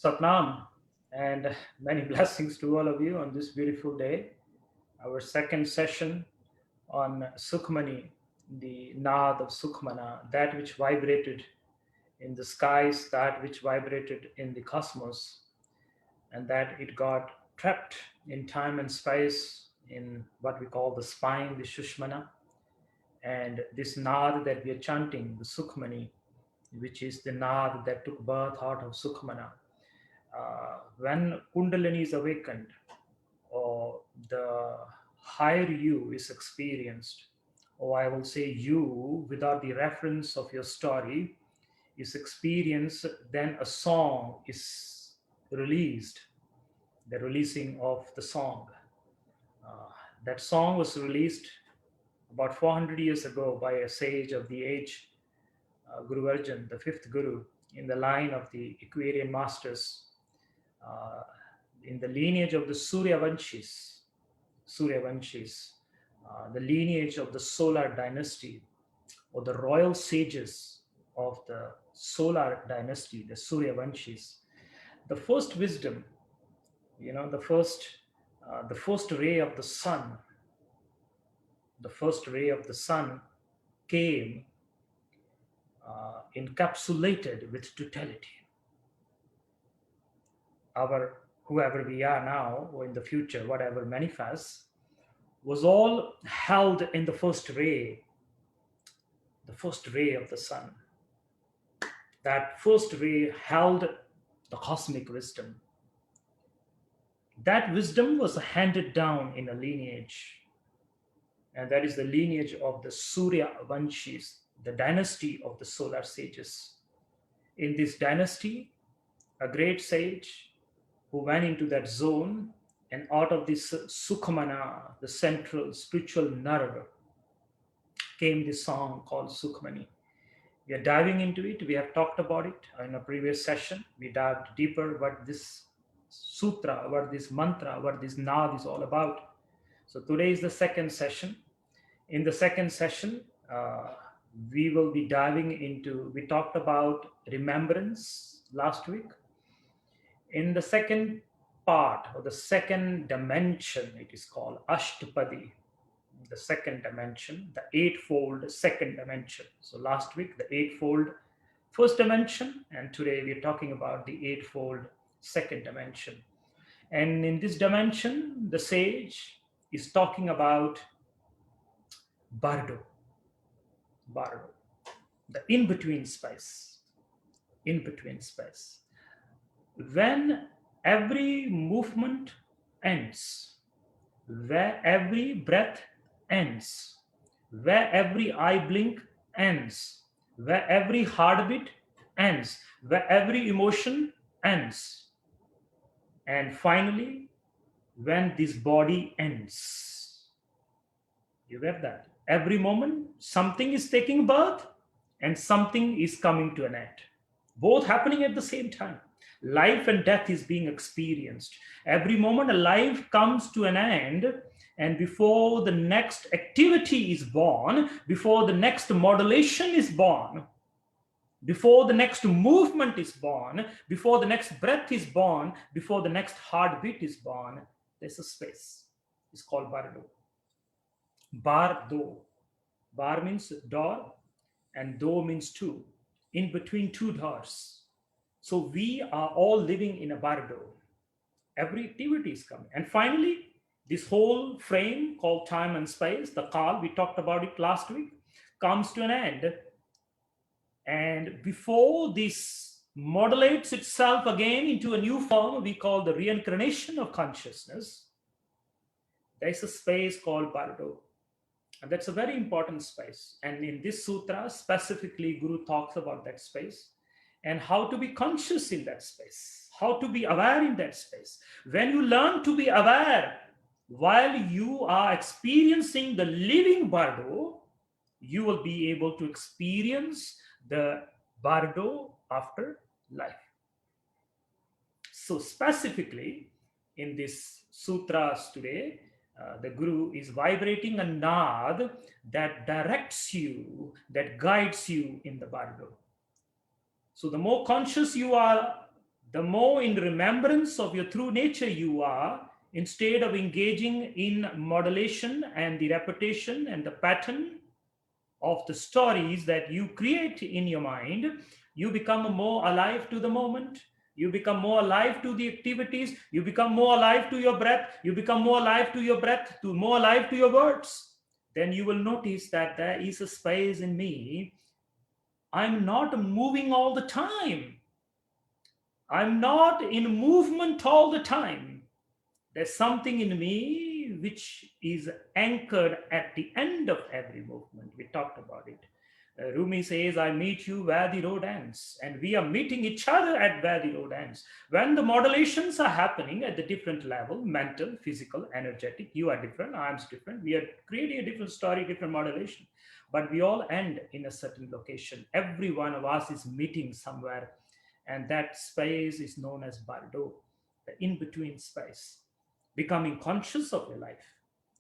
Satnam, and many blessings to all of you on this beautiful day. Our second session on Sukhmani, the Naad of Sukhmana, that which vibrated in the skies, that which vibrated in the cosmos, and that it got trapped in time and space in what we call the spine, the Shushmana. And this Naad that we are chanting, the Sukhmani, which is the Naad that took birth out of Sukhmana. When Kundalini is awakened, or the higher you is experienced, or I will say you without the reference of your story is experienced, then a song is released, the releasing of the song. Uh, that song was released about 400 years ago by a sage of the age, Guru Arjan, the fifth Guru, in the line of the Aquarian masters, uh, in the lineage of the Suryavanshis, the lineage of the solar dynasty, or the royal sages of the solar dynasty, the Suryavanshis. The first wisdom, the first ray of the sun, the first ray of the sun came encapsulated with totality. Our whoever we are now or in the future, whatever manifests, was all held in the first ray of the sun. That first ray held the cosmic wisdom. That wisdom was handed down in a lineage, and that is the lineage of the Surya Vanshis, the dynasty of the solar sages. In this dynasty, a great sage who went into that zone, and out of this Sukhmana, the central spiritual nerve, came this song called Sukhmani. We are diving into it. We have talked about it in a previous session. We dived deeper what this sutra, what this mantra, what this naad is all about. So today is the second session. In the second session, we will be diving into, we talked about remembrance last week. In the second part, or the second dimension, it is called Ashtapadi, the second dimension, the eightfold second dimension. So last week, the eightfold first dimension, and today we're talking about the eightfold second dimension. And in this dimension, the sage is talking about Bardo, the in-between space, When every movement ends, where every breath ends, where every eye blink ends, where every heartbeat ends, where every emotion ends, and finally, when this body ends. You get that? Every moment, something is taking birth and something is coming to an end. Both happening at the same time. Life and death is being experienced. Every moment, a life comes to an end, and before the next activity is born, before the next modulation is born, before the next movement is born, before the next breath is born, before the next heartbeat is born, there's a space. It's called Bardo. Bardo. Bar means door, and do means two. In between two doors. So we are all living in a bardo. Every activity is coming. And finally, this whole frame called time and space, the Kal, we talked about it last week, comes to an end. And before this modulates itself again into a new form we call the reincarnation of consciousness, there's a space called Bardo. And that's a very important space. And in this sutra, specifically, Guru talks about that space and how to be conscious in that space, how to be aware in that space. When you learn to be aware while you are experiencing the living Bardo, you will be able to experience the Bardo after life. So specifically, in this sutras today, the Guru is vibrating a naad that directs you, that guides you in the Bardo. So the more conscious you are, the more in remembrance of your true nature you are, instead of engaging in modulation and the repetition and the pattern of the stories that you create in your mind, you become more alive to the moment. You become more alive to the activities. You become more alive to your breath. You become more alive to your breath, to more alive to your words. Then you will notice that there is a space in me. I'm not moving all the time. I'm not in movement all the time. There's something in me which is anchored at the end of every movement. We talked about it. Rumi says, I meet you where the road ends. And we are meeting each other at where the road ends. When the modulations are happening at the different level, mental, physical, energetic, you are different, I'm different. We are creating a different story, different modulation. But we all end in a certain location. Every one of us is meeting somewhere. And that space is known as Bardo, the in-between space. Becoming conscious of your life,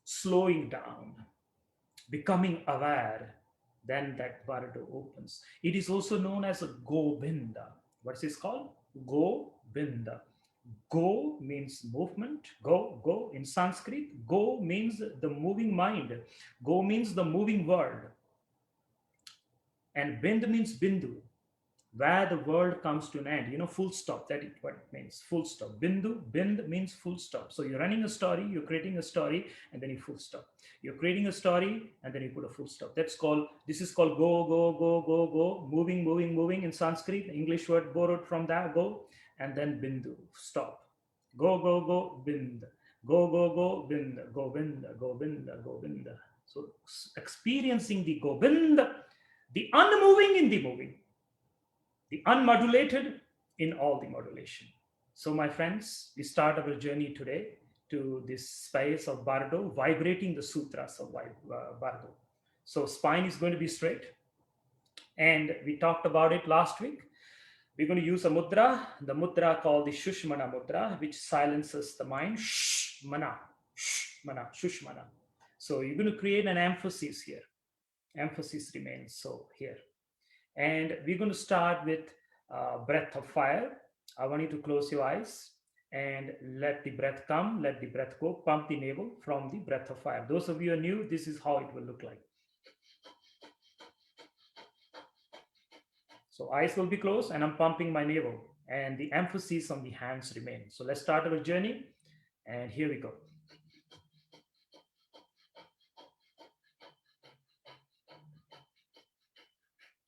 slowing down, becoming aware, then that Bardo opens. It is also known as a Govinda. What is this called? Govinda. Go means movement. Go in Sanskrit. Go means the moving mind. Go means the moving world. And Bind means Bindu, where the world comes to an end, full stop. That is what it means, full stop. Bind means full stop. So you're running a story, you're creating a story, and then you full stop. You're creating a story, and then you put a full stop. This is called go, moving in Sanskrit. English word borrowed from that, go, and then bindu, stop. Go, bind. Go, bind, govinda. So experiencing the govinda, the unmoving in the moving, the unmodulated in all the modulation. So, my friends, we start our journey today to this space of Bardo, vibrating the sutras of Bardo. So, spine is going to be straight. And we talked about it last week. We're going to use a mudra, the mudra called the Shushmana mudra, which silences the mind. Shmana, Shushmana. So, you're going to create an emphasis here. Emphasis remains so here. And we're going to start with breath of fire. I want you to close your eyes and let the breath come, let the breath go, pump the navel from the breath of fire. Those of you who are new, this is how it will look like. So eyes will be closed and I'm pumping my navel and the emphasis on the hands remains. So let's start our journey and here we go.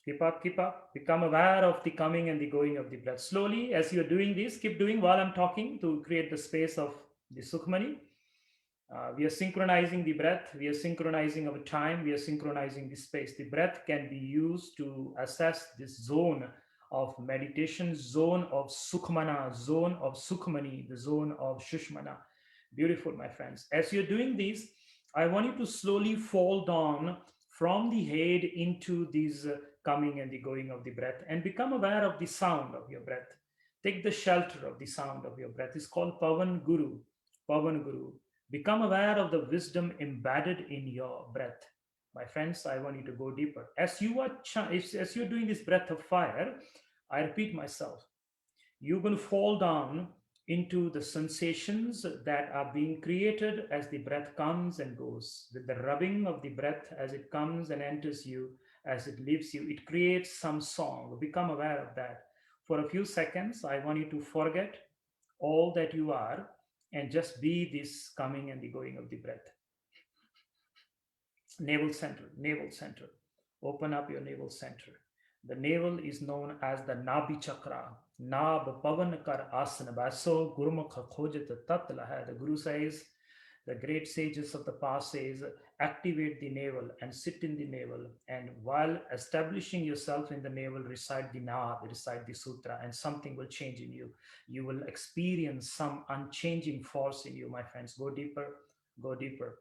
Keep up. Become aware of the coming and the going of the breath. Slowly, as you're doing this, keep doing while I'm talking to create the space of the Sukhmani. We are synchronizing the breath. We are synchronizing our time. We are synchronizing the space. The breath can be used to assess this zone of meditation, zone of Sukhmana, zone of Sukhmani, the zone of Shushmana. Beautiful, my friends. As you're doing this, I want you to slowly fall down from the head into this coming and the going of the breath and become aware of the sound of your breath. Take the shelter of the sound of your breath. It's called Pavan Guru. Pavan Guru. Become aware of the wisdom embedded in your breath. My friends, I want you to go deeper. As you're doing this breath of fire, I repeat myself. You're going to fall down into the sensations that are being created as the breath comes and goes. With the rubbing of the breath as it comes and enters you, as it leaves you, it creates some song. Become aware of that. For a few seconds, I want you to forget all that you are and just be this coming and the going of the breath. Navel center. Open up your navel center. The navel is known as the Nabi Chakra. Nab Pavan Kar Asana Baso Gurumukha Khojat Tat Laha. The Guru says, the great sages of the past says, activate the navel and sit in the navel. And while establishing yourself in the navel, recite the Nab, recite the Sutra, and something will change in you. You will experience some unchanging force in you, my friends. Go deeper, go deeper.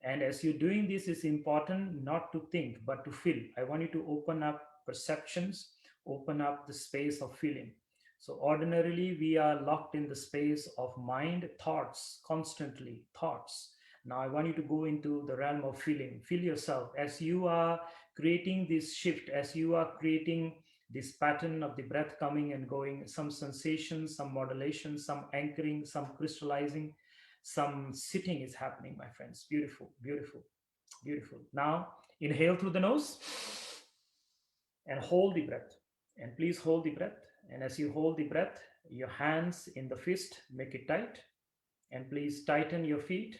And as you're doing this, it's important not to think, but to feel. I want you to open up perceptions, open up the space of feeling. So, ordinarily, we are locked in the space of mind, thoughts, constantly, thoughts. Now, I want you to go into the realm of feeling. Feel yourself as you are creating this shift, as you are creating this pattern of the breath coming and going, some sensation, some modulation, some anchoring, some crystallizing, some sitting is happening, my friends. Beautiful, beautiful, beautiful. Now, inhale through the nose and hold the breath. And please hold the breath. And as you hold the breath, your hands in the fist, make it tight. And please tighten your feet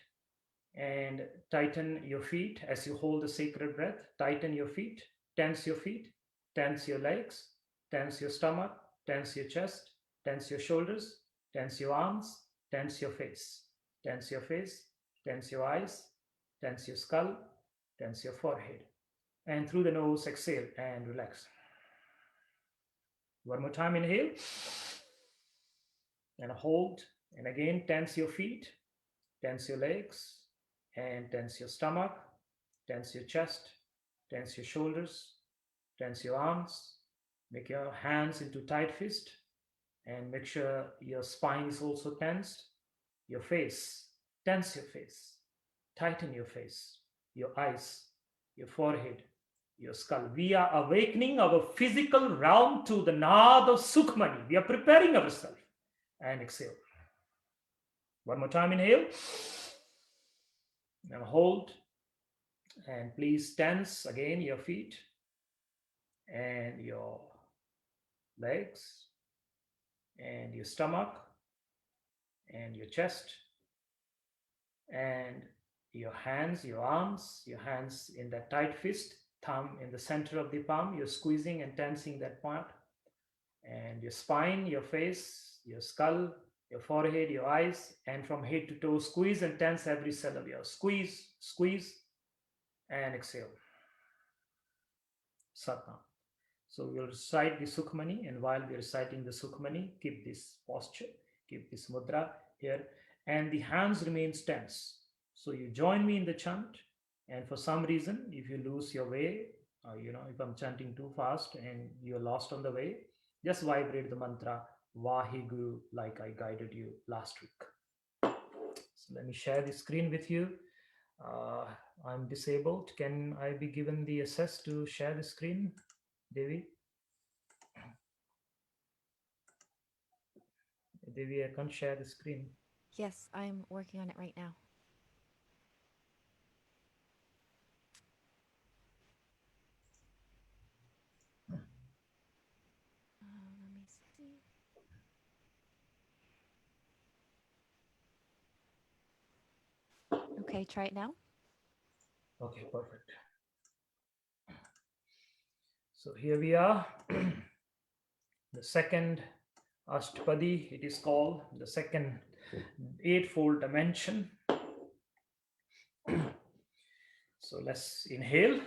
and tighten your feet as you hold the sacred breath. Tighten your feet, tense your feet, tense your legs, tense your stomach, tense your chest, tense your shoulders, tense your arms, tense your face, tense your face, tense your eyes, tense your skull, tense your forehead. And through the nose, exhale and relax. One more time, inhale and hold. And again, tense your feet, tense your legs, and tense your stomach, tense your chest, tense your shoulders, tense your arms, make your hands into tight fist, and make sure your spine is also tensed. Your face, tense your face, tighten your face, your eyes, your forehead, your skull. We are awakening our physical realm to the Naad of Sukhmani. We are preparing ourselves. And exhale. One more time, inhale. And hold. And please tense again your feet and your legs and your stomach and your chest and your hands, your arms, your hands in that tight fist, thumb in the center of the palm. You're squeezing and tensing that part. And your spine, your face, your skull, your forehead, your eyes, and from head to toe, squeeze and tense every cell of yours. Squeeze, squeeze, and exhale. Satnam. So we'll recite the Sukhmani, and while we're reciting the Sukhmani, keep this posture, keep this mudra here, and the hands remain tense. So you join me in the chant, and for some reason, if you lose your way, if I'm chanting too fast and you're lost on the way, just vibrate the mantra Vaheguru like I guided you last week. So let me share the screen with you. I'm disabled. Can I be given the access to share the screen, Devi? Devi, I can't share the screen. Yes, I'm working on it right now. Let me see. Okay, try it now. Okay, perfect. So here we are. The second Ashtapadi, it is called the second eightfold dimension. So let's inhale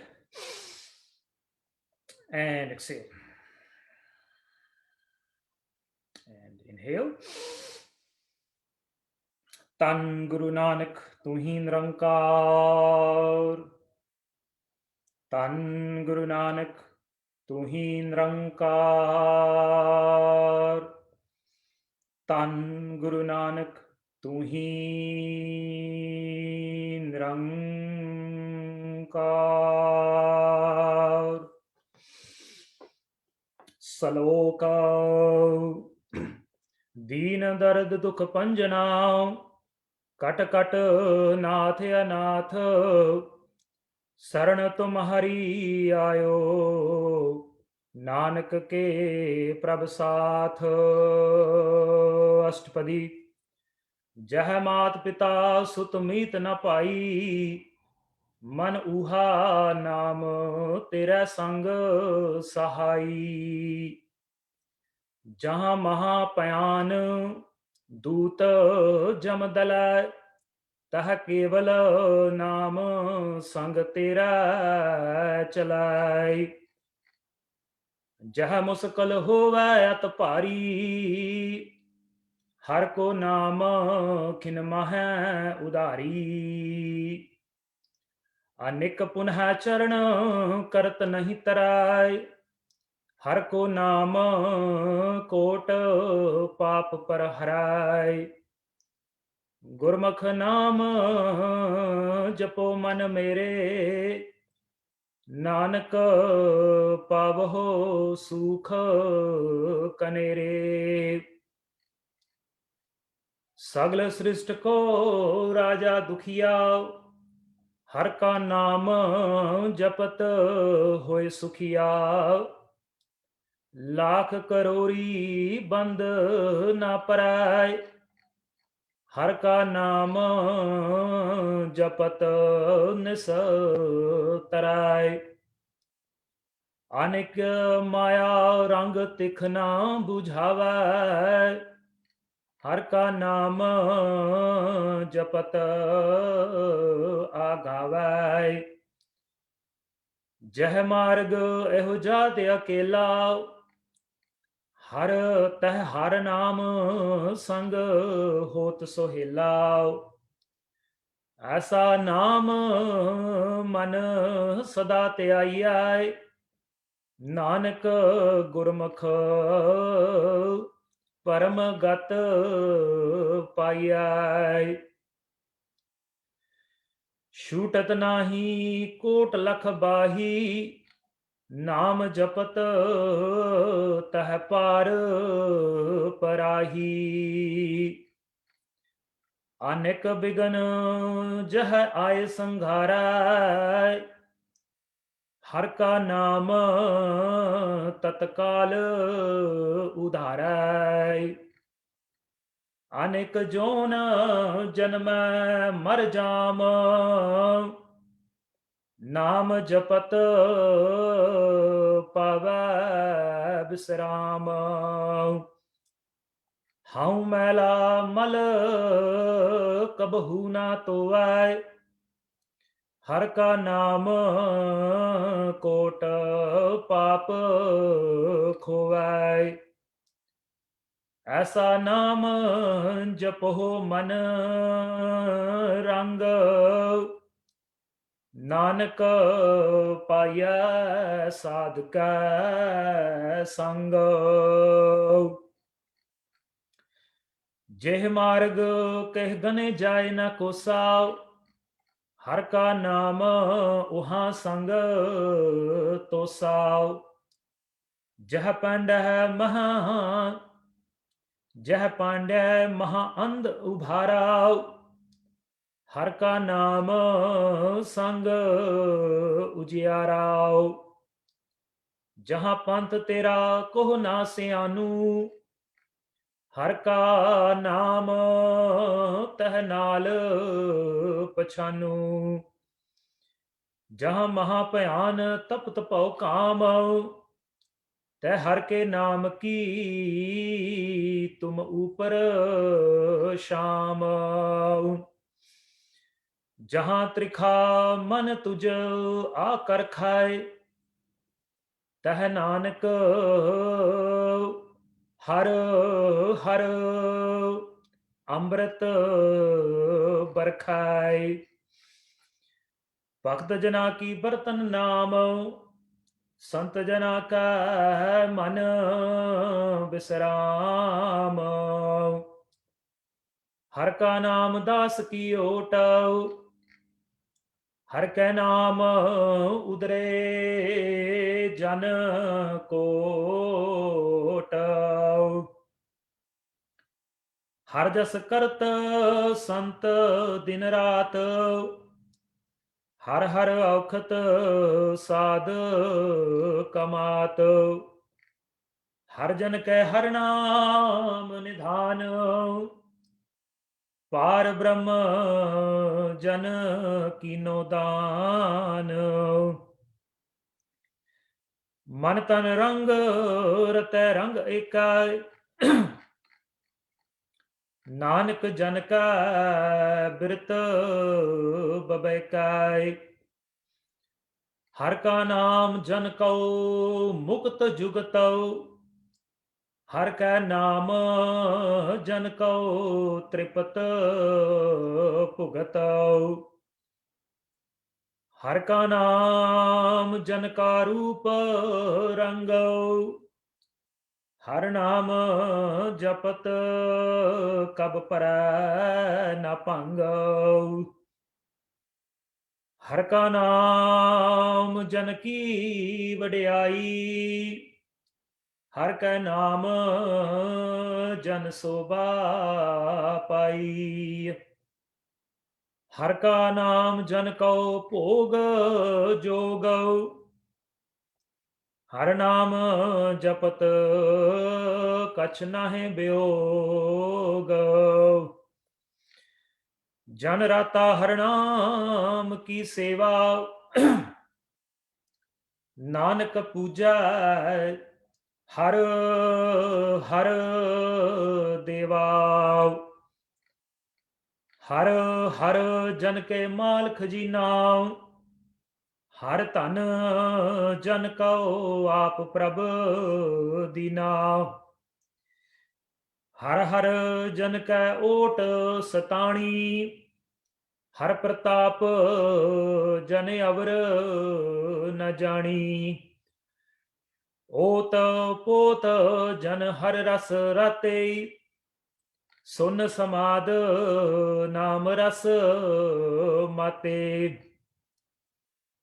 and exhale. And inhale. Tan Guru Nanak, tu hi Nirankar. Tan Guru Nanak, tu hi Nirankar. Tan Guru Nanak, tu hi Nirankar. Saloka दीन दर्द दुख पंजना cut cut नाथ अनाथ शरण तुम हरि आयो नानक के प्रभ साथ अष्टपदी जह मात पिता सुत मीत न पाई मन ऊहा नाम तेरा संग सहाई जहाँ महापयान दूत जम दल तह केवल नाम संग तेरा चलाई जह मुस्कल होवै अत भारी हर को नाम खिन मह उदारी अनेक पुनः चरण करत नहीं तराय हर को नाम कोट पाप पर हराय गुरमुख नाम जपो मन मेरे ਨਾਨਕ ਪਾਵਹੁ ਸੂਖ ਕਨੇਰੇ। ਸਗਲ ਸ੍ਰਿਸ਼ਟ ਕੋ ਰਾਜਾ ਦੁਖੀਆ, ਹਰ ਕਾ ਨਾਮ ਜਪਤ ਹੋਏ ਸੁਖੀਆ। ਲਾਖ ਕਰੋੜੀ ਬੰਦ ਨਾ ਪਰਾਏ, ਹਰ ਕਾ ਨਾਮ ਜਪਤ ਨਿਸ ਤਰਾਏ। ਅਨੇਕ ਮਾਇਆ ਰੰਗ ਤਿਖ ਨਾ 부ਝਾਵੈ, ਹਰ ਕਾ ਨਾਮ ਜਪਤ ਆਗਾਵੈ। ਜਹ ਮਾਰਗ ਇਹੋ ਜਾਤ ਅਕੇਲਾ, ਹਰ ਤਹ ਹਰ ਨਾਮ ਸੰਗ ਹੋਤ ਸੁਹੇਲਾ। ਐਸਾ ਨਾਮ ਮਨ ਸਦਾ ਧਿਆਈਐ, ਨਾਨਕ ਗੁਰਮੁਖ ਪਰਮ ਗਤ ਪਾਈਐ। ਛੂਟਤ ਨਾਹੀ ਕੋਟ ਲਖ ਬਾਹੀ, ਨਾਮ ਜਪਤ ਤਹ ਪਾਰ ਪਰਾਹੀ। ਅਨੇਕ ਬਿਗਨ ਜਹ ਆਏ ਸੰਘਾਰੈ, ਹਰ ਕਾ ਨਾਮ ਤਤਕਾਲ ਉਧਾਰੈ। ਅਨੇਕ ਜੋਨ ਜਨਮੈ ਮਰ ਜਾਮ, ਨਾਮ ਜਪਤ ਪਾਵੈ ਬਿਸਰਾਮ। ਹਉ ਮੈਲਾ ਮਲ ਕਬਹੂ ਨਾ ਧੋਵੈ, ਹਰ ਕਾ ਨਾਮ ਕੋਟ ਪਾਪ ਖੋਵੈ। ਐਸਾ ਨਾਮ ਜਪੋ ਮਨ ਰੰਗ, ਨਾਨਕ ਪਾਈਐ ਸਾਧਕੈ ਸੰਗ। ਜਿਹ ਮਾਰਗ ਕਹਿ ਗਨੇ ਜਾਏ ਨ ਕੋਸਾ, ਹਰ ਕਾ ਨਾਮ ਉਹਾਂ ਸੰਗ ਤੋਸਾ। ਜਹ ਪਾਂਡੈ ਮਹਾ ਅੰਧ ਉਭਾਰਾ, ਹਰ ਕਾ ਨਾਮ ਸੰਗ ਉਜਿਆਰਾ। ਜਹਾਂ ਪੰਥ ਤੇਰਾ ਕੋਹ ਨਾ ਸਿਆਨੂ, ਹਰ ਕਾ ਨਾਮ ਤਹ ਨਾਲ ਪਛਾਨੂ। ਜਹਾਂ ਮਹਾ ਭਿਆਨ ਤਪਤ ਭਉ ਕਾਮ, ਤੈ ਹਰ ਕੇ ਨਾਮ ਕੀ ਤੁਮ ਊਪਰ ਸ਼ਾਮ। ਜਹਾਂ ਤ੍ਰਿਖਾ ਮਨ ਤੁਝ ਆ ਕਰ ਖਾਏ, ਤਹ ਨਾਨਕ ਹਰ ਹਰ ਅੰਮ੍ਰਿਤ ਬਰਖਾਏ। ਭਗਤ ਜਨਾ ਕੀ ਬਰਤਨ ਨਾਮ, ਸੰਤ ਜਨਾ ਕਾ ਮਨ ਬਿਸਰਾਮ। ਹਰ ਕਾ ਨਾਮ ਦਾਸ ਕੀ ਓਟ, ਹਰ ਕੈ ਨਾਮ ਉਦਰੇ ਜਨ ਕੋਟ। ਹਰ ਜਸ ਕਰਤ ਸੰਤ ਦਿਨ ਰਾਤ, ਹਰ ਹਰ ਔਖਤ ਸਾਧ ਕਮਾਤ। ਹਰ ਜਨ ਕੈ ਹਰ ਨਾਮ ਨਿਧਾਨ, ਪਾਰ ਬ੍ਰਹਮ ਜਨ ਕੀਨੋ ਦਾਨ। ਮਨ ਤਨ ਰੰਗ ਰਤੈ ਰੰਗ ਏਕੈ, ਨਾਨਕ ਜਨ ਕਾ ਬਿਰਤ ਬਬੈਕੈ। ਹਰ ਕਾ ਨਾਮ ਜਨ ਕਉ ਮੁਕਤ ਜੁਗਤਉ, ਹਰ ਕੈ ਨਾਮ ਜਨ ਕਉ ਤ੍ਰਿਪਤ ਭੁਗਤਉ। ਹਰ ਕਾ ਨਾਮ ਜਨ ਕਾ ਰੂਪ ਰੰਗਉ, ਹਰ ਨਾਮ ਜਪਤ ਕਬ ਪਰੈ ਨ ਭੰਗਉ। ਹਰ ਕਾ ਨਾਮ ਜਨ ਕੀ ਵਡਿਆਈ, ਹਰ ਕੈ ਨਾਮ ਜਨ ਸੋਭਾ ਪਾਈ। ਹਰ ਕਾ ਨਾਮ ਜਨ ਕਉ ਭੋਗ ਜੋਗ, ਹਰ ਨਾਮ ਜਪਤ ਕਛ ਨਾਹਿ ਬਿਯੋਗ। ਜਨ ਰਾਤਾ ਹਰ ਨਾਮ ਕੀ ਸੇਵਾ, ਨਾਨਕ ਪੂਜੈ ਹਰ ਹਰ ਦੇਵਾ। ਹਰ ਹਰ ਜਨ ਕੇ ਮਾਲ ਖਜੀਨਾ, ਹਰ ਧਨ ਜਨ ਕਉ ਆਪ ਪ੍ਰਭ ਦੀਨਾ। ਹਰ ਹਰ ਜਨ ਕੈ ਓਟ ਸਤਾਣੀ, ਹਰ ਪ੍ਰਤਾਪ ਜਨ ਅਵਰ ਨ ਜਾਣੀ। ਓਤ ਪੋਤ ਜਨ ਹਰ ਰਸ ਰਾਤੇ, ਸੁਨ ਸਮਾਦ ਨਾਮ ਰਸ ਮਾਤੇ।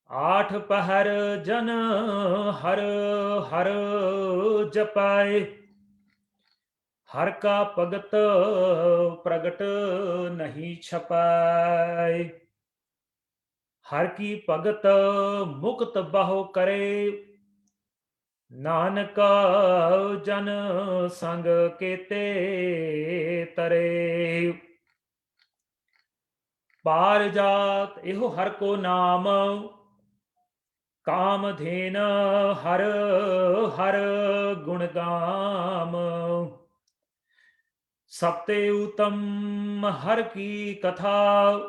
ਆਠ ਪਹਿਰ ਜਨ ਹਰ ਹਰ ਜਪਾਏ, ਹਰ ਕਾ ਭਗਤ ਪ੍ਰਗਟ ਨਹੀਂ ਛਪਾਏ। ਹਰ ਕੀ ਭਗਤ ਮੁਕਤ ਬਹੁ ਕਰੇ, ਨਾਨਕ ਜਨ ਸੰਗ ਕੇਤੇ ਤਰੇ। ਪਾਰ ਜਾਤ ਇਹੋ ਹਰ ਕੋ ਨਾਮ, ਕਾਮ ਧੇਨ ਹਰ ਹਰ ਗੁਣ ਗਾਮ। ਸਬਤੇ ਉਤਮ ਹਰ ਕੀ ਕਥਾ,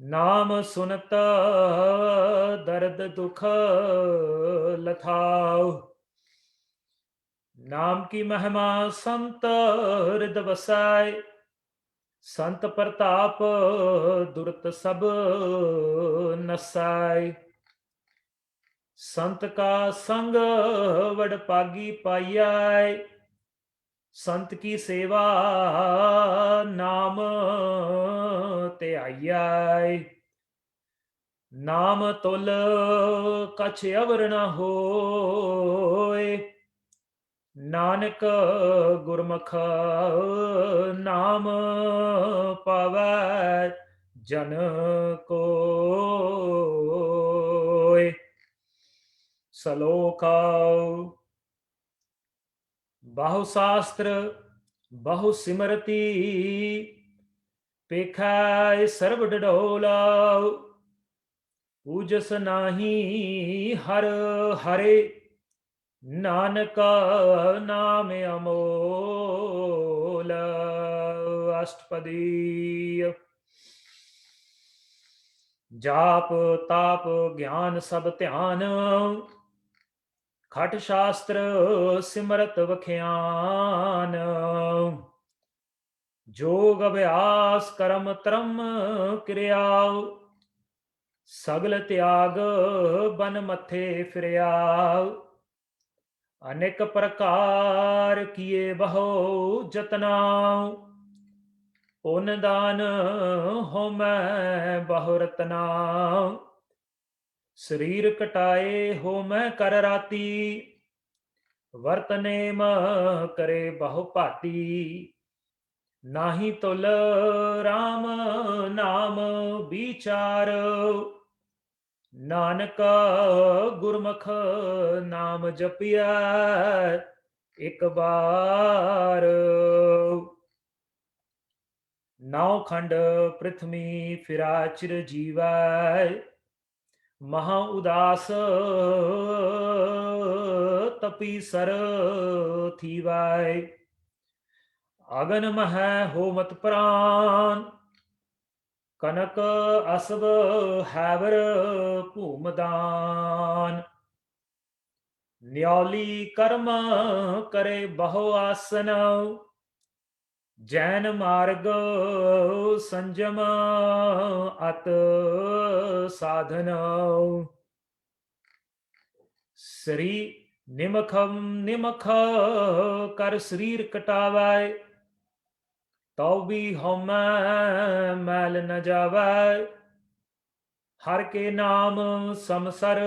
ਨਾਮ ਸੁਨਤ ਦਰਦ ਦੁਖ ਲਥਾਉ। ਨਾਮ ਕੀ ਮਹਿਮਾ ਸੰਤ ਹਿਰਦ ਵਸੈ, ਸੰਤ ਪ੍ਰਤਾਪ ਦੁਰਤ ਸਭ ਨਸੈ। ਸੰਤ ਕਾ ਸੰਗ ਵਡ ਪਾਗੀ ਪਾਈਐ, ਸੰਤ ਕੀ ਸੇਵਾ ਨਾਮ ਧਿਆਈਐ। ਨਾਮ ਤੁਲ ਕਛ ਅਵਰ ਨ ਹੋਏ, ਨਾਨਕ ਗੁਰਮੁਖ ਨਾਮ ਪਾਵੈ ਜਨ ਕੋਇ। ਸਲੋਕ। ਬਹੁ ਸ਼ਾਸਤਰ ਬਹੁ ਸਿਮਰਤੀ, ਪੇਖੈ ਸਰਬ ਡਡੋਲਾ। ਪੂਜਸ ਨਾਹੀ ਹਰ ਹਰੇ, ਨਾਨਕ ਨਾਮ ਅਮੋਲ। ਅਸ਼ਟਪਦੀ। ਜਾਪ ਤਾਪ ਗਿਆਨ ਸਭ ਧਿਆਨ, ਖਟ ਸ਼ਾਸਤਰ ਸਿਮਰਤ ਵਖਿਆਨ। ਜੋਗ ਅਭਿਆਸ ਕਰਮ ਤਰਮ ਕਿਰਿਆ, ਸਗਲ ਤਿਆਗ ਬਨ ਮੱਥੇ ਫਿਰਿਆ। ਅਨੇਕ ਪ੍ਰਕਾਰ ਕੀਏ ਬਹੁ ਜਤਨਾ, ਪੁੰਨ ਦਾਨ ਹੋਮੈ ਬਹੁ ਰਤਨਾ। ਸਰੀਰ ਕਟਾਏ ਹੋਮੈ ਕਰ ਰਾਤੀ, ਵਰਤ ਨੇਮ ਕਰੇ ਬਹੁ ਭਾਤੀ। ਨਾਹੀ ਤੁਲ ਰਾਮ ਨਾਮ ਵਿਚਾਰ, ਨਾਨਕ ਗੁਰਮੁਖ ਨਾਮ ਜਪਿਆ ਇਕ ਬਾਰ। ਨੌ ਖੰਡ ਪ੍ਰਿਥਵੀ ਫਿਰਾ ਚਿਰ ਜੀਵੈ, ਮਹਾ ਉਦਾਸ ਤਪੀ ਸਰ ਥੀਵੈ। ਅਗਨ ਮਹੈ ਹੋਮਤ ਪ੍ਰਾਨ, ਕਨਕ ਅਸਵ ਹੈਵਰ ਭੂਮਦਾਨ। ਨਿਉਲੀ ਕਰਮ ਕਰੇ ਬਹੁ ਆਸਨ, ਜੈਨ ਮਾਰਗ ਸੰਜਮ ਅਤ ਸਾਧਨ। ਸ੍ਰੀ ਨਿਮਖਮ ਨਿਮਖ ਕਰ ਸਰੀਰ ਕਟਾਵੈ, ਤਉ ਵੀ ਹਉਮੈ ਮੈਲ ਨ ਜਾਵੈ। ਹਰ ਕੇ ਨਾਮ ਸਮਸਰ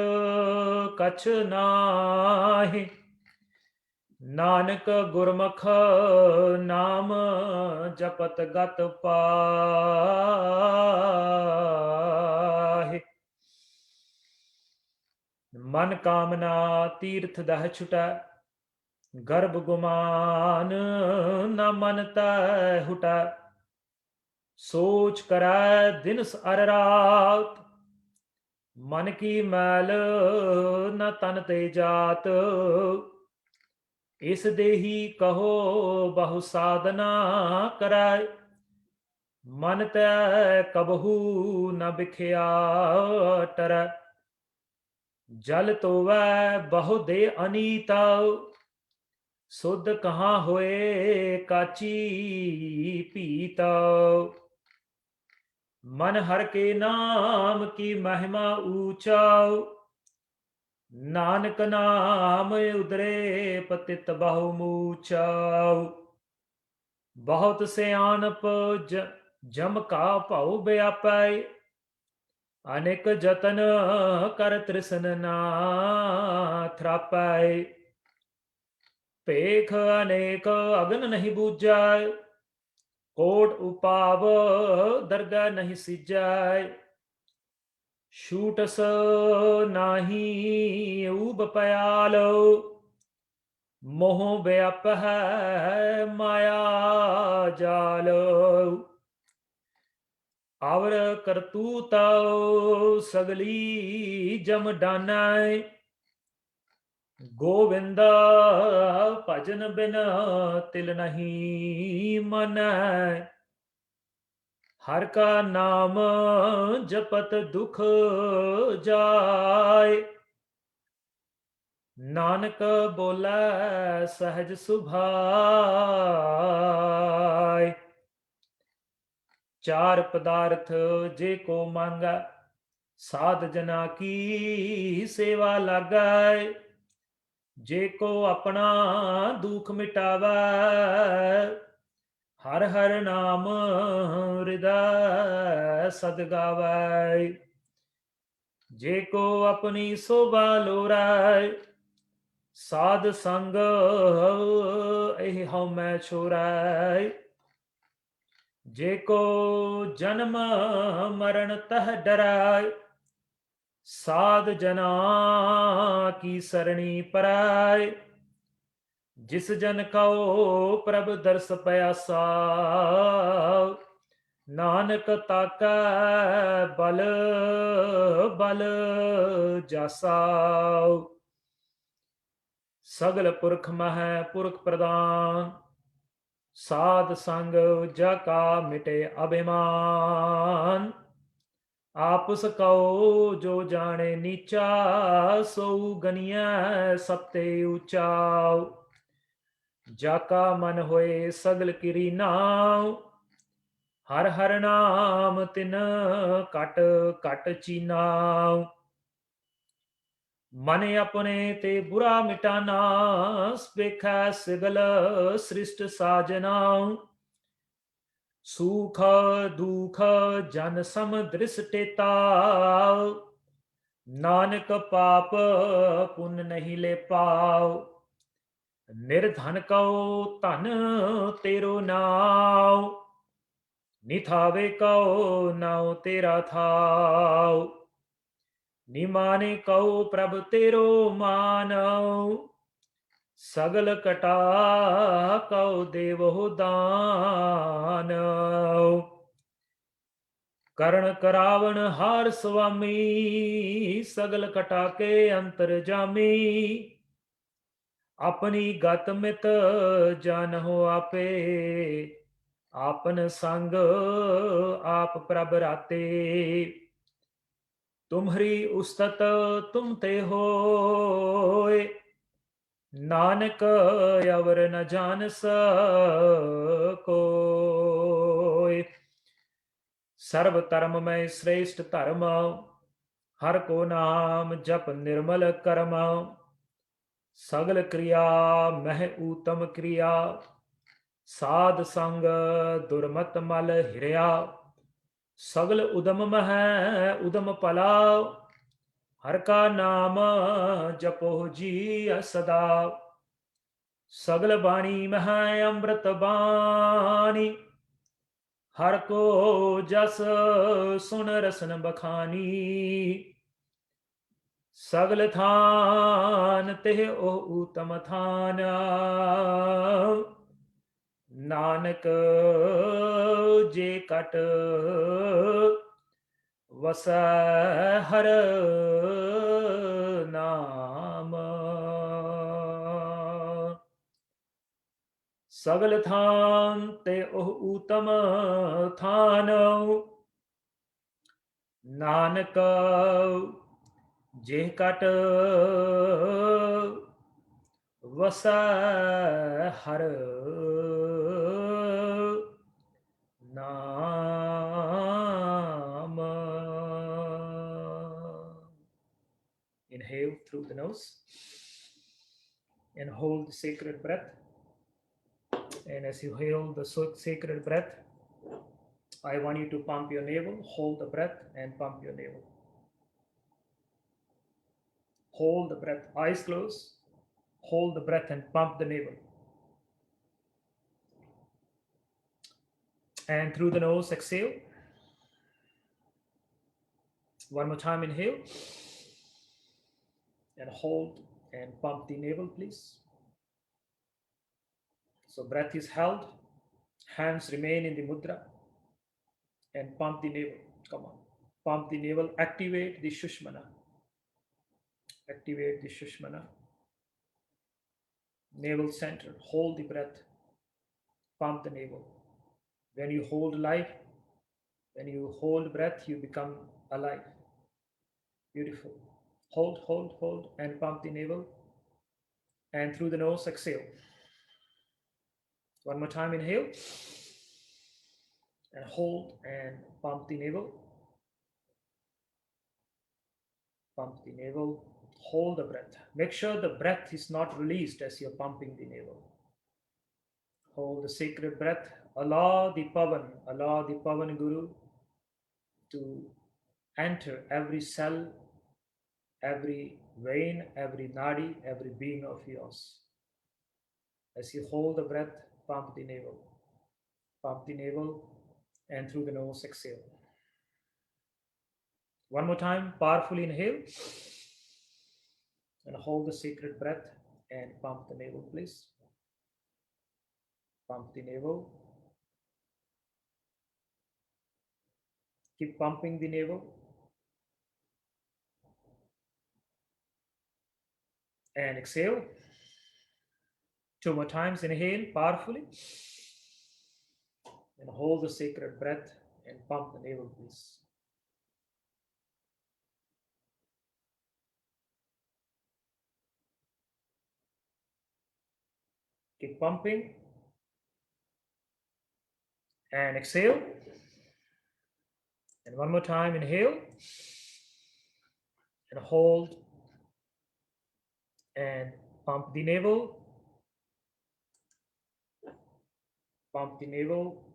ਕਛ ਨਾਹਿ। ਨਾਨਕ ਗੁਰਮੁਖ ਨਾਮ ਜਪਤ ਗਤ ਪਾਹਿ। ਮਨ ਕਾਮਨਾ ਤੀਰਥ ਦਹ ਛੁਟੈ। ਗਰਭ ਗੁਮਾਨ ਨ ਮਨ ਤੈ ਹੁਟੈ। ਸੋਚ ਕਰੈ ਦਿਨਸ ਅਰ ਰਾਤ। ਮਨ ਕੀ ਮੈਲ ਨ ਤਨ ਤੇ ਜਾਤ। ਇਸ ਦੇਹੀ ਕਹੋ ਬਹੁ ਸਾਧਨਾ ਕਰੈ। ਮਨ ਤੈ ਕਬਹੂ ਨ ਬਿਖਿਆ ਟਰੈ। ਜਲ ਤੋਵੈ ਬਹੁ ਦੇ ਅਨੀਤਾ। ਸੁਧ ਕਹਾਂ ਹੋਏ ਕਾਚੀ ਪੀਤਾ। ਮਨ ਹਰ ਕੇ ਨਾਮ ਕੀ ਮਹਿਮਾ ਊਚਾ। ਨਾਨਕ ਨਾਮ ਉਦਰੇ ਪਤਿਤ ਬਹੁ ਮੂਚਾ। ਬਹੁਤ ਸਿਆਣਪ ਜਮ ਕਾ ਭਉ ਬਿਆਪੈ। ਅਨੇਕ ਜਤਨ ਕਰ ਤ੍ਰਿਸਨ ਨਾ ਥਰਾਪੈ। ਭੇਖ ਅਨੇਕ ਅਗਨ ਨਹੀਂ ਬੂਝੈ। ਕੋਟ ਉਪਾਵ ਦਰਗਹ ਨਹੀਂ ਸਿਜੈ। ਛੂਟਸ ਨਾਹੀ ਊਬ ਪਿਆਲ। ਮੋਹ ਵਿਆਪਹਿ ਮਾਇਆ ਜਾਲ। ਅਵਰ ਕਰਤੂਤ ਸਗਲੀ ਜਮ ਡਾਨੈ। ਗੋਵਿੰਦ ਭਜਨ ਬਿਨ ਤਿਲ ਨਹੀਂ ਮਨੈ। ਹਰ ਕਾ ਨਾਮ ਜਪਤ ਦੁਖ ਜਾਏ। ਨਾਨਕ ਬੋਲੇ ਸਹਿਜ ਸੁਭਾਏ। ਚਾਰ ਪਦਾਰਥ ਜੇ ਕੋ ਮੰਗੈ। ਸਾਧ ਜਨਾ ਕੀ ਸੇਵਾ ਲਾਗੈ। ਜੇ ਕੋ ਆਪਣਾ ਦੁਖ ਮਿਟਾਵੈ। ਹਰ ਹਰ ਨਾਮ ਹਿਰਦੈ ਸਦ ਗਾਵੈ। ਜੇ ਕੋ ਆਪਣੀ ਸੋਭਾ ਲੋਰੈ। ਸਾਧ ਸੰਗ ਇਹ ਹਉਮੈ ਛੋੜੈ। ਜੇ ਕੋ ਜਨਮ ਮਰਨ ਤਹ ਡਰੈ। ਸਾਧ ਜਨਾ ਕੀ ਸਰਣੀ ਪਰੈ। ਜਿਸ ਜਨ ਕਉ ਪ੍ਰਭ ਦਰਸ ਪਿਆਸਾ। ਨਾਨਕ ਤਾਕੈ ਬਲ ਬਲ ਜਾਸਾ। ਸਗਲ ਪੁਰਖ ਮਹਿ ਪੁਰਖ ਪ੍ਰਦਾਨ। ਸਾਧ ਸੰਗ ਜਾ ਕਾ ਮਿਟੇ ਅਭਿਮਾਨ। ਆਪਸ ਕਉ ਜੋ ਜਾਣੇ ਨੀਚਾ। ਸੋ ਗਨੀਐ ਸਭ ਤੇ ਊਚਾ। ਜਾ ਕਾ ਮਨ ਹੋਏ ਸਗਲ ਕਿਰੀ ਨਾਉ। ਹਰ ਹਰ ਨਾਮ ਤਿਨ ਘਟ ਘਟ ਚੀਨਾਉ। ਮਨ ਆਪਣੇ ਤੇ ਬੁਰਾ ਮਿਟਾਨਾ। ਵੇਖੈ ਸਿਗਲ ਸ੍ਰਿਸ਼ਟ ਸਾਜਨਾਉ। ਸੂਖ ਦੁਖ ਜਨ ਸਮ ਦ੍ਰਿਸ਼ਟੇਤਾ। ਨਾਨਕ ਪਾਪ ਪੁੰਨ ਨਹੀਂ ਲੈ ਪਾਉ। ਨਿਰਧਨ ਕਉ ਧਨ ਤੇਰੋ ਨਾਉ। ਨਿਥਾਵੇ ਕਉ ਨਾਉ ਤੇਰਾ ਥਾਉ। ਨਿਮਾਨੇ ਕਉ ਪ੍ਰਭ ਤੇਰੋ ਮਾਨਉ। ਸਗਲ ਕਟਾ ਕਉ ਦੇਵਹੁ ਦਾਨਉ। ਕਰਨ ਕਰਾਵਣ ਹਾਰ ਸੁਆਮੀ। ਸਗਲ ਕਟਾ ਕੇ ਅੰਤਰ ਜਾਮੀ। ਆਪਣੀ ਗਤ ਮਿਤ ਜਾਨਹੁ ਆਪੇ। ਆਪਨ ਸੰਗ ਆਪ ਪ੍ਰਭ ਰਾਤੇ। ਤੁਮਰੀ ਉਸਤਤ ਤੁਮ ਤੇ ਹੋਏ। ਨਾਨਕ ਅਵਰ ਨ ਜਾਨਸ ਕੋਇ। ਸਰਬ ਧਰਮ ਮੈਂ ਸ੍ਰੇਸ਼ਟ ਧਰਮ। ਹਰ ਕੋ ਨਾਮ ਜਪ ਨਿਰਮਲ ਕਰਮ। ਸਗਲ ਕ੍ਰਿਆ ਮਹਿ ਊਤਮ ਕ੍ਰਿਆ। ਸਾਧ ਸੰਗ ਦੁਰਮਤ ਮਲ ਹਿਰਿਆ। सगल उदम मह उदम पलाव, हर का नाम जपो जी सदा। सगल बाणी मह अमृत बाणी, हर को जस सुन रसन बखानी। सगल थान ते ओ उत्तम थान, नानक जे कट वस हर नाम। सगल थान ते ओह उत्तम थान, नानक जे कट वस हर नाम. Inhale through the nose and hold the sacred breath. And as you hold the sacred breath, I want you to pump your navel, hold the breath and pump your navel. Hold the breath, eyes closed, hold the breath and pump the navel. And through the nose, exhale. One more time, inhale. And hold and pump the navel, please. So breath is held, hands remain in the mudra, and pump the navel. Come on. Pump the navel, activate the Shushmana. Activate the Shushmana. Navel center, hold the breath, pump the navel. When you hold life, when you hold breath, you become alive. Beautiful. Hold, hold, hold, and pump the navel. And through the nose, exhale. One more time, inhale. And hold and pump the navel. Pump the navel. Hold the breath. Make sure the breath is not released as you're pumping the navel. Hold the sacred breath. Allow the Pavan Guru to enter every cell, every vein, every nadi, every being of yours. As you hold the breath, pump the navel. Pump the navel and through the nose, exhale. One more time, powerfully inhale and hold the sacred breath and pump the navel, please. Pump the navel. Keep pumping the navel. And exhale. Two more times, inhale powerfully. And hold the sacred breath and pump the navel, please. Keep pumping. And exhale. And one more time, inhale. And hold. And pump the navel. Pump the navel.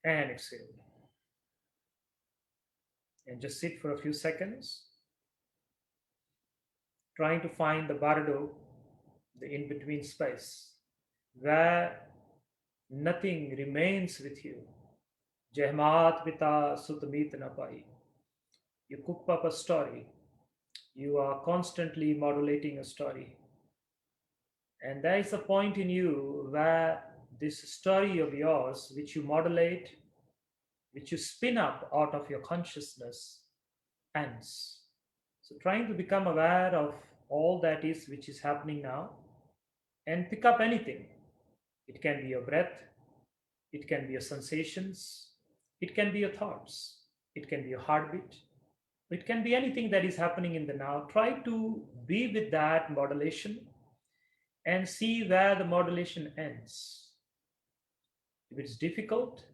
And exhale. And just sit for a few seconds, trying to find the bardo, the in-between space, where nothing remains with you. Jehmat Pita Sutamit Napai. You cook up a story. You are constantly modulating a story. And there is a point in you where this story of yours, which you modulate, which you spin up out of your consciousness, ends. So trying to become aware of all that is which is happening now and pick up anything. It can be your breath, it can be your sensations, it can be your thoughts, it can be your heartbeat, it can be anything that is happening in the now. Try to be with that modulation and see where the modulation ends. If it's difficult,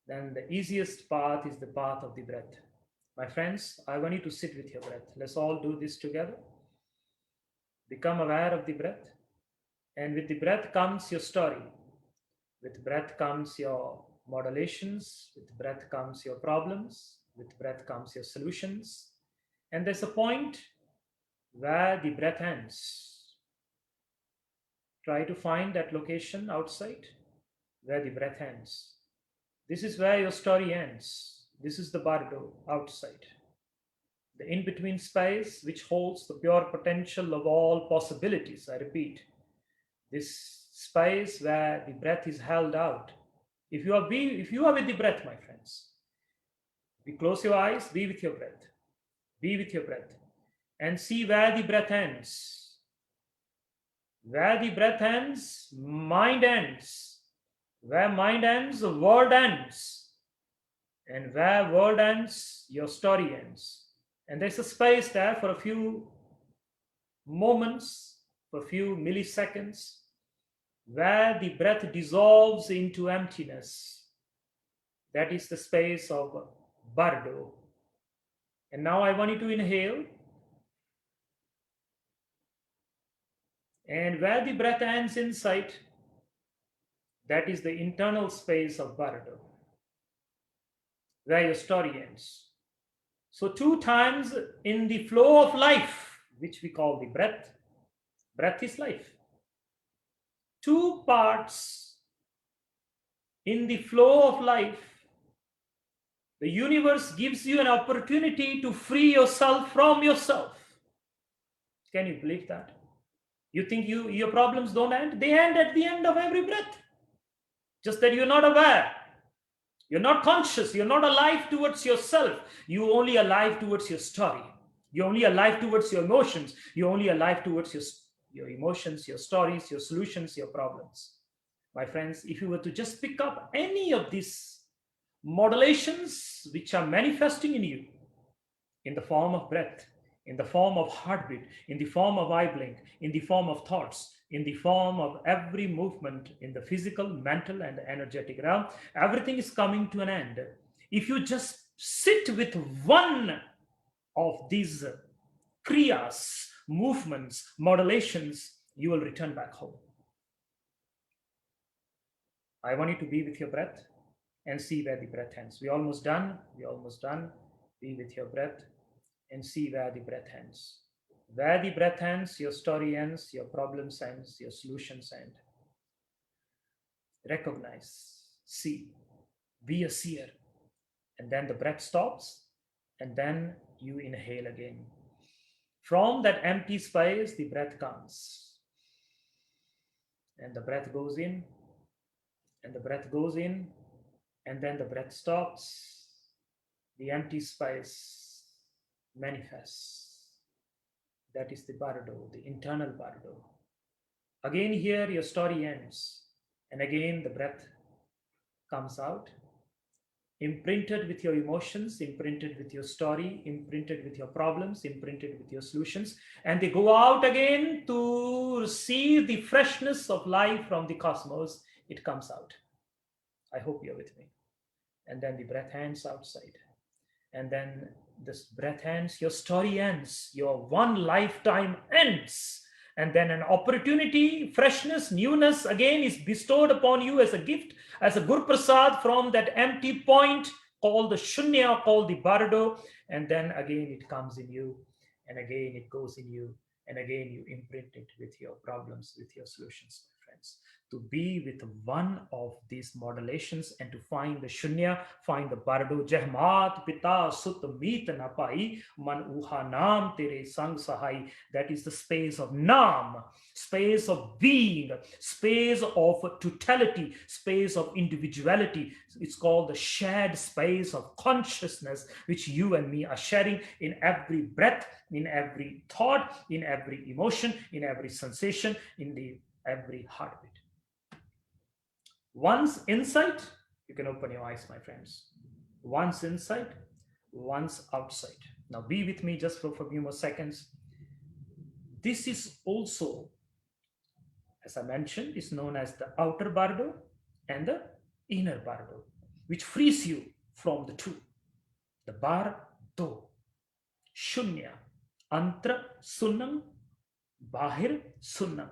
then the easiest path is the path of the breath. My friends, I want you to sit with your breath. Let's all do this together. Become aware of the breath. And with the breath comes your story. With breath comes your modulations. With breath comes your problems. With breath comes your solutions. And there's a point where the breath ends. Try to find that location outside where the breath ends. This is where your story ends. This is the bardo outside. The in between space which holds the pure potential of all possibilities. I repeat, this space where the breath is held out. If you are with the breath, my friends, you close your eyes, be with your breath. Be with your breath and see where the breath ends. Where the breath ends, mind ends. Where mind ends, the world ends. And where world ends, your story ends. And there's a space there for a few moments, for a few milliseconds, where the breath dissolves into emptiness. That is the space of bardo. And now I want you to inhale. And where the breath ends inside, that is the internal space of bardo, where your story ends. So, two times in the flow of life, which we call the breath, breath is life. Two parts in the flow of life, the universe gives you an opportunity to free yourself from yourself. Can you believe that? You think your problems don't end? They end at the end of every breath. Just that you're not aware. You're not conscious. You're not alive towards yourself. You're only alive towards your story. You're only alive towards your emotions. You're only alive towards your emotions, your stories, your solutions, your problems. My friends, if you were to just pick up any of these modulations which are manifesting in you in the form of breath, in the form of heartbeat, in the form of eye blink, in the form of thoughts, in the form of every movement in the physical, mental, and energetic realm, everything is coming to an end. If you just sit with one of these kriyas, movements, modulations, you will return back home. I want you to be with your breath and see where the breath ends. We're almost done. We're almost done. Be with your breath and see where the breath ends. Where the breath ends, your story ends, your problems ends, your solutions end. Recognize, see, be a seer. And then the breath stops, and then you inhale again. From that empty space, the breath comes. And the breath goes in, and the breath goes in, and then the breath stops. The empty space manifests. That is the bardo, the internal bardo. Again, here your story ends. And again, the breath comes out, imprinted with your emotions, imprinted with your story, imprinted with your problems, imprinted with your solutions. And they go out again to receive the freshness of life from the cosmos. It comes out. I hope you're with me. And then the breath ends outside. And then this breath ends, your story ends, your one lifetime ends. And then an opportunity, freshness, newness again is bestowed upon you as a gift, as a Gur Prasad from that empty point called the Shunya, called the Bardo. And then again it comes in you, and again it goes in you, and again you imprint it with your problems, with your solutions, my friends. To be with one of these modulations and to find the Shunya, find the Bardo. Jehmat Pita Sut Meet Napai Man Uha Nam Tere Sang Sahai. That is the space of Nam, space of being, space of totality, space of individuality. It's called the shared space of consciousness, which you and me are sharing in every breath, in every thought, in every emotion, in every sensation, in every heartbeat. Once inside, you can open your eyes, my friends. Once inside, once outside. Now be with me just for a few more seconds. This is also, as I mentioned, is known as the outer bardo and the inner bardo, which frees you from the two. The bardo, shunya, antra sunnam, bahir sunnam.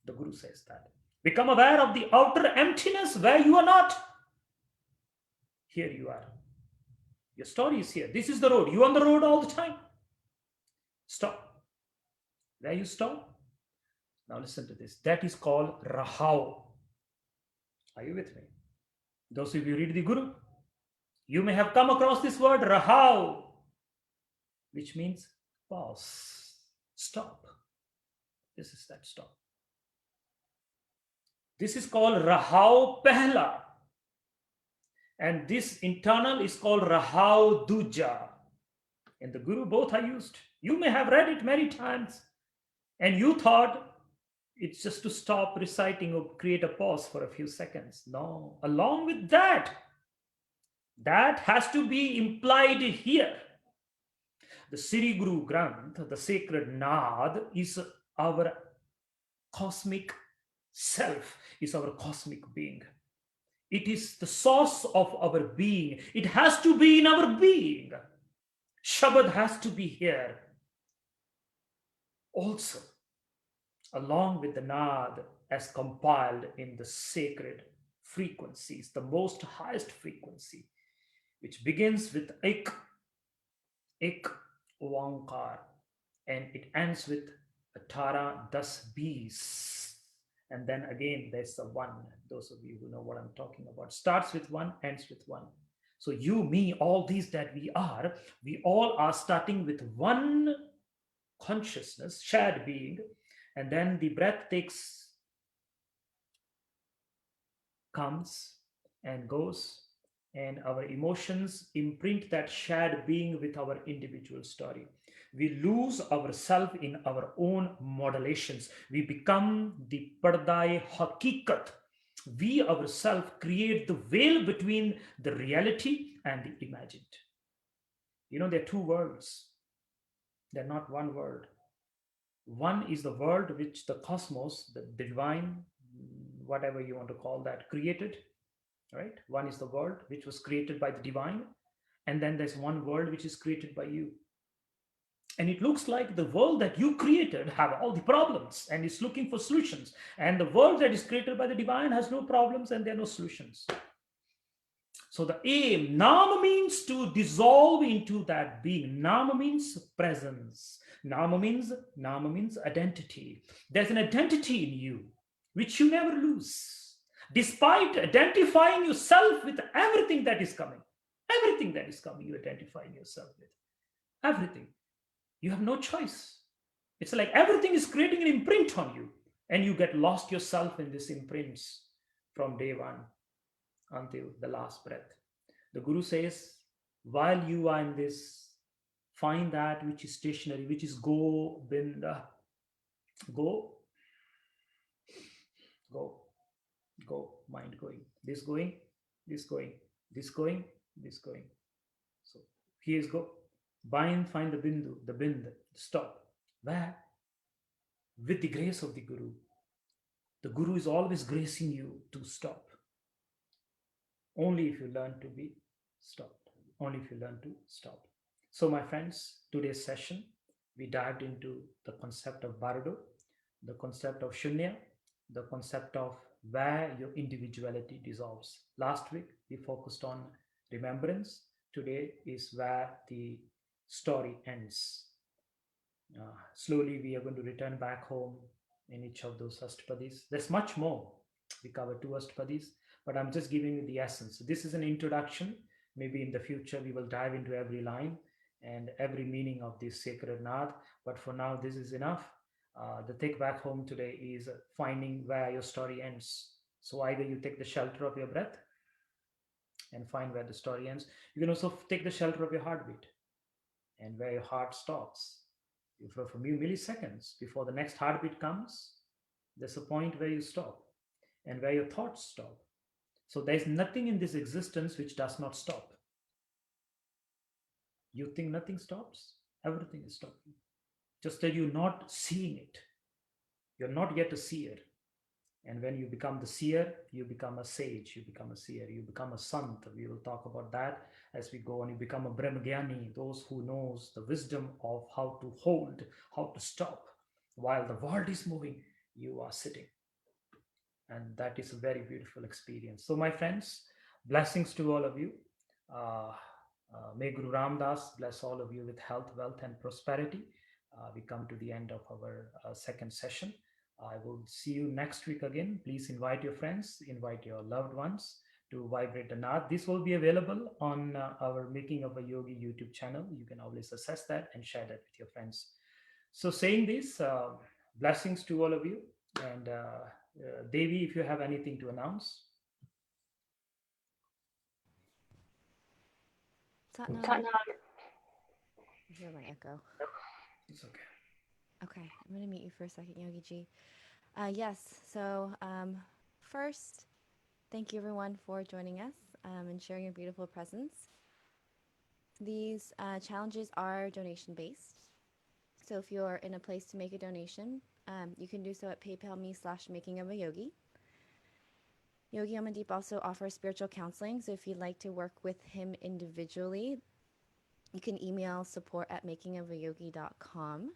The Guru says that. Become aware of the outer emptiness where you are not. Here you are. Your story is here. This is the road. You're on the road all the time. Stop. Where you stop? Now listen to this. That is called Rahau. Are you with me? Those of you read the Guru, you may have come across this word Rahau, which means pause, stop. This is that stop. This is called Rahau Pehla. And this internal is called Rahau Duja. And the Guru both are used. You may have read it many times and you thought it's just to stop reciting or create a pause for a few seconds. No, along with that, that has to be implied here. The Sri Guru Granth, the sacred Nad, is our cosmic self, is our cosmic being. It is the source of our being. It has to be in our being. Shabad has to be here also, along with the Nad as compiled in the sacred frequencies, the most highest frequency, which begins with Ik, Oankar, and it ends with Tara, Das, Bees. And then again, there's the one. Those of you who know what I'm talking about. Starts with one, ends with one. So you, me, all these that we all are starting with one consciousness, shared being, and then the breath comes and goes, and our emotions imprint that shared being with our individual story. We lose ourselves in our own modulations. We become the Pardai Hakikat. We ourselves create the veil between the reality and the imagined. You know, there are two worlds. They're not one world. One is the world which the cosmos, the divine, whatever you want to call that, created, right? One is the world which was created by the divine. And then there's one world which is created by you. And it looks like the world that you created have all the problems and is looking for solutions. And the world that is created by the divine has no problems and there are no solutions. So the aim, Nama means to dissolve into that being. Nama means presence. Nama means identity. There's an identity in you which you never lose. Despite identifying yourself with everything that is coming, you identifying yourself with. Everything. You have no choice. It's like everything is creating an imprint on you, and you get lost yourself in these imprints from day one until the last breath. The Guru says, while you are in this, find that which is stationary, which is Govinda. Go, mind going. This going, this going, this going, this going. So here's go. Find the bindu, the bind, stop. Where? With the grace of the Guru. The Guru is always gracing you to stop. Only if you learn to be stopped. Only if you learn to stop. So my friends, today's session, we dived into the concept of Bardo, the concept of Shunya, the concept of where your individuality dissolves. Last week, we focused on remembrance. Today is where the story ends. Slowly, we are going to return back home in each of those Ashtapadis. There's much more. We cover 2 Ashtapadis, but I'm just giving you the essence. This is an introduction. Maybe in the future, we will dive into every line and every meaning of this sacred Nath. But for now, this is enough. The take back home today is finding where your story ends. So either you take the shelter of your breath and find where the story ends. You can also take the shelter of your heartbeat and where your heart stops. For a few milliseconds before the next heartbeat comes, there's a point where you stop and where your thoughts stop. So there's nothing in this existence which does not stop. You think nothing stops? Everything is stopping. Just that you're not seeing it. You're not yet a seer. And when you become the seer, you become a sage, you become a seer, you become a sant. We will talk about that as we go on. You become a Brahmagyani, those who knows the wisdom of how to hold, how to stop. While the world is moving, you are sitting. And that is a very beautiful experience. So, my friends, blessings to all of you. Uh, may Guru Ramdas bless all of you with health, wealth, and prosperity. We come to the end of our second session. I will see you next week again. Please invite your friends, invite your loved ones to vibrate the Nath. This will be available on our Making of a Yogi YouTube channel. You can always access that and share that with your friends. So, saying this, blessings to all of you. And Devi, if you have anything to announce. Satnam. I hear my echo. It's okay. Okay, I'm going to mute you for a second, Yogi Ji. Yes, so first, thank you everyone for joining us and sharing your beautiful presence. These challenges are donation based. So if you're in a place to make a donation, you can do so at PayPal.me/Making of a Yogi. Yogi Amandeep also offers spiritual counseling. So if you'd like to work with him individually, you can email support@makingofayogi.com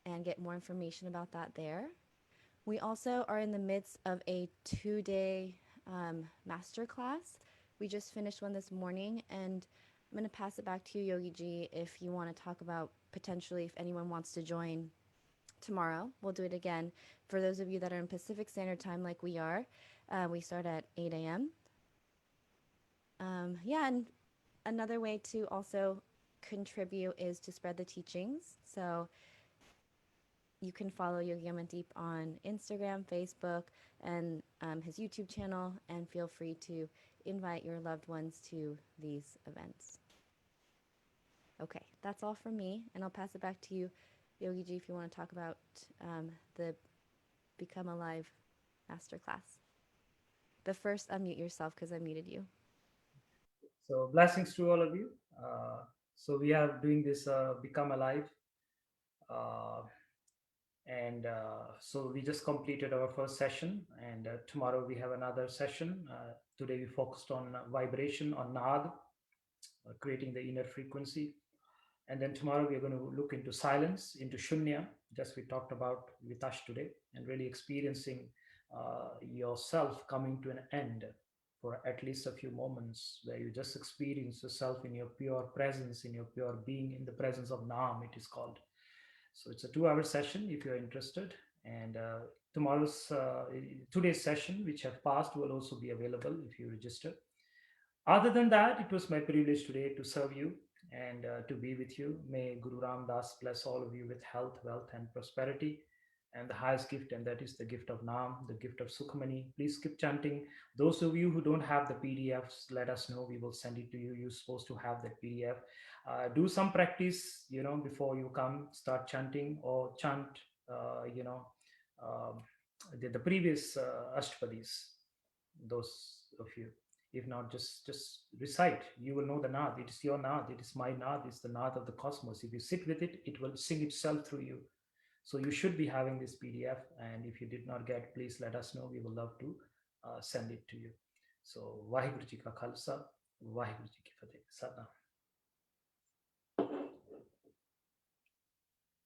and get more information about that there. We also are in the midst of a 2-day masterclass. We just finished one this morning, and I'm going to pass it back to you, Yogi Ji, if you want to talk about potentially if anyone wants to join tomorrow. We'll do it again. For those of you that are in Pacific Standard Time like we are, we start at 8 a.m. Yeah, and another way to also contribute is to spread the teachings. So you can follow Yogi Amandeep on Instagram, Facebook, and his YouTube channel, and feel free to invite your loved ones to these events. Okay, that's all from me, and I'll pass it back to you, Yogi Ji, if you want to talk about the Become Alive masterclass. But first, unmute yourself because I muted you. So, blessings to all of you. So, we are doing this Become Alive. Uh, and so, we just completed our first session, and tomorrow we have another session. Today, we focused on vibration, on Nad, creating the inner frequency. And then tomorrow we are going to look into silence, into Shunya, just we talked about with Ash today, and really experiencing yourself coming to an end for at least a few moments where you just experience yourself in your pure presence, in your pure being, in the presence of Nam, it is called. So it's a 2-hour session if you're interested. And today's session, which have passed, will also be available if you register. Other than that, it was my privilege today to serve you and to be with you. May Guru Ram Das bless all of you with health, wealth, and prosperity. And the highest gift, and that is the gift of Nam, the gift of Sukhamani. Please keep chanting. Those of you who don't have the PDFs, let us know. We will send it to you. You're supposed to have that PDF. Do some practice, before you come, start chanting or chant, um, the previous Ashtapadis, those of you. If not, just recite. You will know the Nath. It is your Nath. It is my Nath. It's the Nath of the cosmos. If you sit with it, it will sing itself through you. So you should be having this PDF. And if you did not get, please let us know. We will love to send it to you. So Vaheguru Ji Ka Khalsa, Vaheguru Ji Ki Fateh. Satnam.